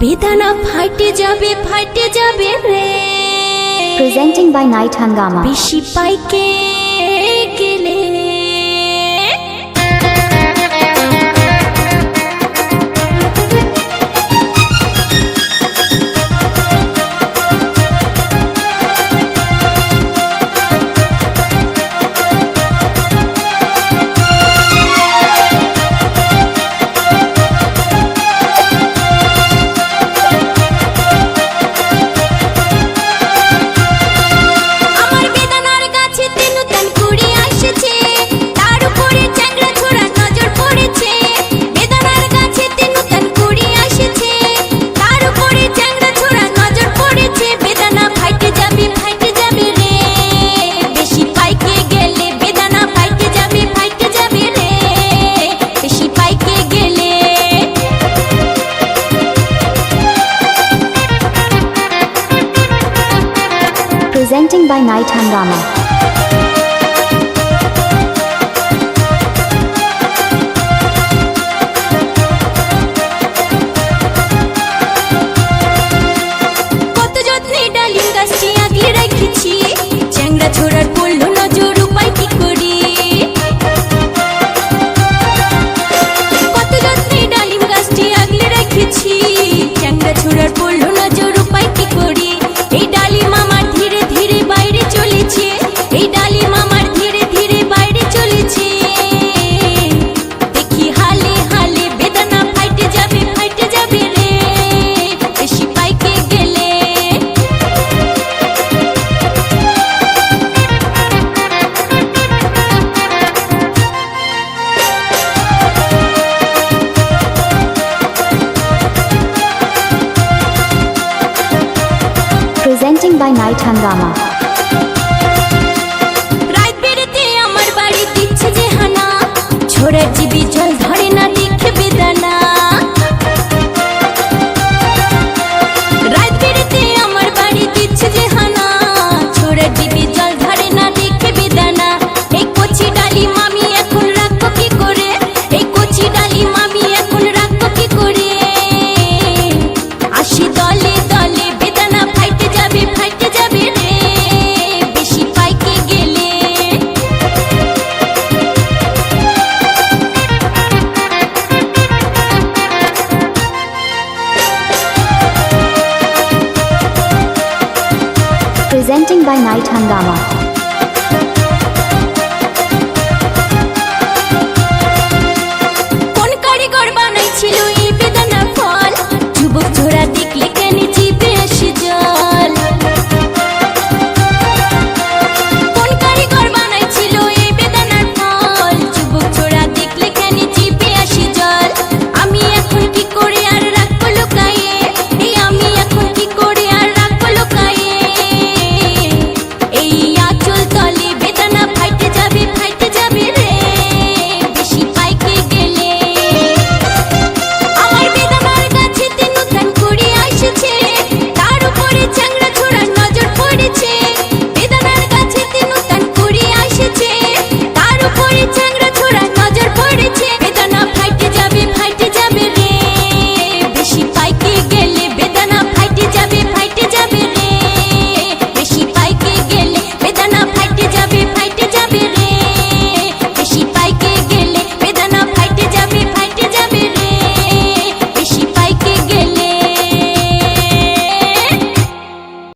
বেদনা ফাটে যাবে রে। Presenting by Night Hangama. বেশি পাইকে গেলে Presenting by Night Hangama. কত যত্নে ডালিম গাছটি আগলে রেখেছি, চ্যাংড়া ছোড়ার পড়লো নজর, উপায় কি করি? কত যত্নে ডালিম গাছটি আগলে রেখেছি, চ্যাংড়া ছোড়ার পড়লো নজর, উপায় কি করি? এই ডালিম আমার ধীরে ধীরে বাইরে চলেছে, এই ডালিম আমার ধীরে ধীরে বাইরে চলেছে। দেখি হালে হালে বেদনা ফাইটে যাবে রে, বেশি পাইকে গেলে। Presenting by Night Hangama. রাত বেড়েতে আমার বাড়ি দিচ্ছে যে হানা, ছোড়ার জিবি জল ধরে না দেখে বেদানা। রাত বেড়েতে আমার বাড়ি দিচ্ছে যে হানা, ছোড়ার জিবি জল ধরে না দেখে বেদানা। এই কচি ডালিম আমি এখন রাখবো কি করে, এই কচি ডালিম আমি এখন রাখবো কি করে? আসি দলে দলে বেদনা ফাইটে যাবে রে, বেশি পাইকে গেলে। Presenting by Night Hangama.